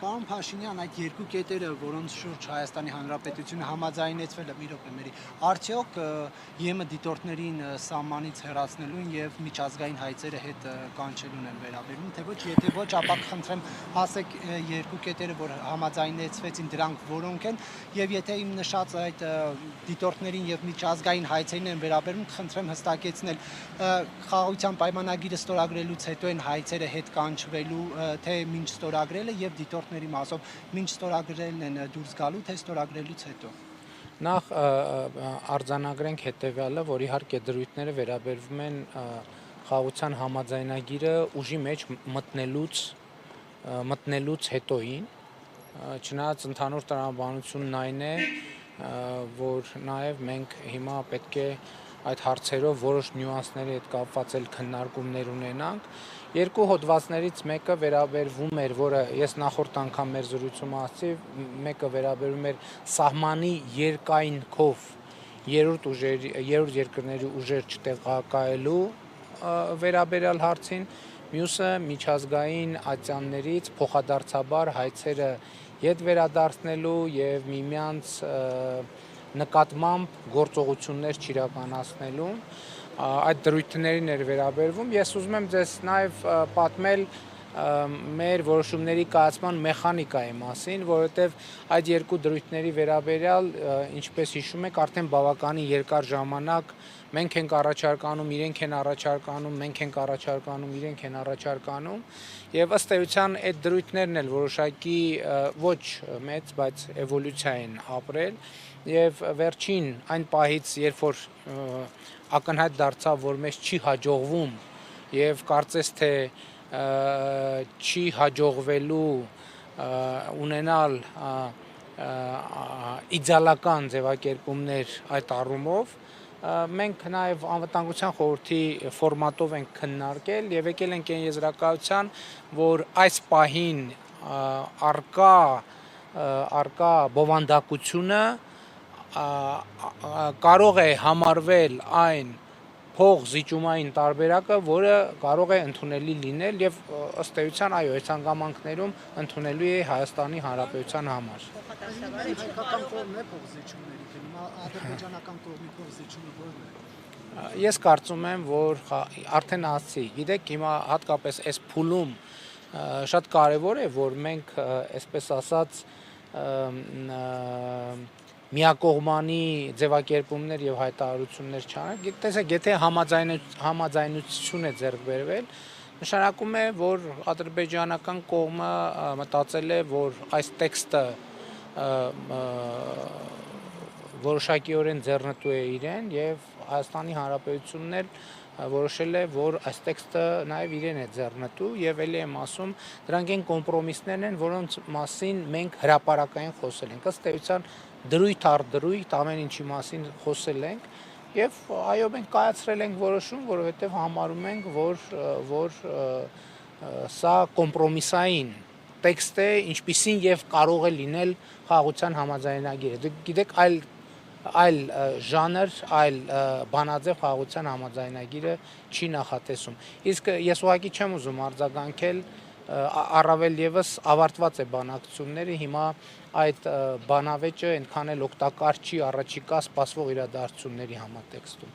Պարոն Փաշինյան, այդ երկու կետերը, որոնց շուրջ Հայաստանի Հանրապետությունը համաձայնեցվել է, մի րոպե, արդյոք ԵՄ դիտորդներին սահմանից հեռացնելուն եւ միջազգային հայցերը հետ կանչելուն են վերաբերում, թե ոչ, եթե ոչ, ապա խնդրեմ ասեք երկու կետերը, որ համաձայնեցվեցին, դրանք որոնք են, եւ եթե իմ նշած այդ դիտորդներին եւ միջազգային հայցերին են վերաբերում, խնդրեմ հստակեցնել, խաղաղության պայմանագիրը ստորագրելուց հետո են հայցերը հետ կանչվելու, թե մինչ ստորագրելը եւ դիտորդների մասով մինչ ստորագրելն են դուրս գալու, թե ստորագրելուց հետո։ Նախ արձանագրենք հետեւյալը, որ իհարկե դրույթները վերաբերվում են խաղաղության համաձայնագիրը ուժի մեջ մտնելուց հետոին, չնայած ընդհանուր տրամաբանությունն այն է, որ նաև մենք հիմա պետք է այդ հարցերով որոշ նյուանսների հետ կապված էլ քննարկումներ ունենանք։ Երկու հոդվածներից մեկը վերաբերվում էր, որը ես նախորդ անգամ մեր զրույցում ասացի, մեկը վերաբերում էր սահմանի երկայնքով երրորդ երկրների ուժեր չտեղակայելու վերաբերյալ հարցին, մյուսը միջազգային ատյաններից փոխադարձաբար հայցերը ետ վերադարձնելու եւ միմյանց նկատմամբ գործողություններ չիրականացնելու այդ դրույթներին էր վերաբերվում։ Ես ուզում եմ ձեզ նաև պատմել մեր որոշումների կայացման մեխանիկայի մասին, որովհետև այդ երկու դրույթների վերաբերյալ, ինչպես հիշում եք, արդեն բավականին երկար ժամանակ մենք ենք առաջարկանում, իրենք են առաջարկանում, մենք ենք առաջարկանում, իրենք են առաջարկանում, եւ ըստ էության այդ դրույթներն էլ որոշակի ոչ մեծ, բայց էվոլյուցիա են ապրել, եւ վերջին այն պահից, երբ որ ակնհայտ դարձավ, որ մեզ չի հաջողվում եւ կարծես թե չի հաջողվելու ունենալ իդեալական ձևակերպումներ այդ առումով, մենք նաև անվտանգության խորհրդի ֆորմատով ենք քննարկել եւ եկել ենք այն եզրակացության, որ այս պահին արկա բովանդակությունը կարող է համարվել այն փոխզիջումային տարբերակը, որը կարող է ընդունելի լինել եւ ըստ էության այո, այս հանգամանքներում ընդունելի է Հայաստանի Հանրապետության համար։ Հայկական կողմն է փոխզիջումների դեմ, ադրբեջանական կողմի փոխզիջումը ո՞րն է։ Ես կարծում եմ, որ արդեն ասացի, գիտեք, հիմա հատկապես այս փուլում շատ կարեւոր է, որ մենք, այսպես ասած, միակողմանի ձևակերպումներ եւ հայտարարություններ չանենք, տեսեք, եթե համաձայնություն է ձեռք բերվել, նշանակում է, որ ադրբեջանական կողմը մտածել է, որ այս տեքստը որոշակիորեն ձեռնտու է իրեն եւ Հայաստանի Հանրապետությունն էլ որոշել է, որ այս տեքստը նաև իրեն է ձեռնտու եւ ելի եմ ասում, դրանք այն կոմպրոմիսներն են, որոնց մասին մենք հրապարակային խոսել ենք։ Ըստ էության դրույթ առ դրույթ ամեն ինչի մասին խոսել ենք եւ այո, մենք կայացրել ենք որոշում, որովհետեւ համարում ենք, որ սա կոմպրոմիսային տեքստ է, ինչպիսին եւ կարող է լինել խաղաղության համաձայնագիրը։ Դուք գիտեք, այլ ժանր, այլ բանաձև խաղաղության համաձայնագիրը չի նախատեսում։ Իսկ ես ուղղակի չեմ ուզում արձագանքել, առավել եւս ավարտված է բանակցությունները, հիմա այդ բանավեճը այնքան էլ օգտակար չի առաջիկա սպասվող իրադարձությունների համատեքստում։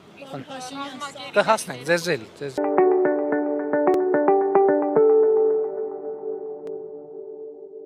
Կհասնենք ձեզ էլ, ձեզ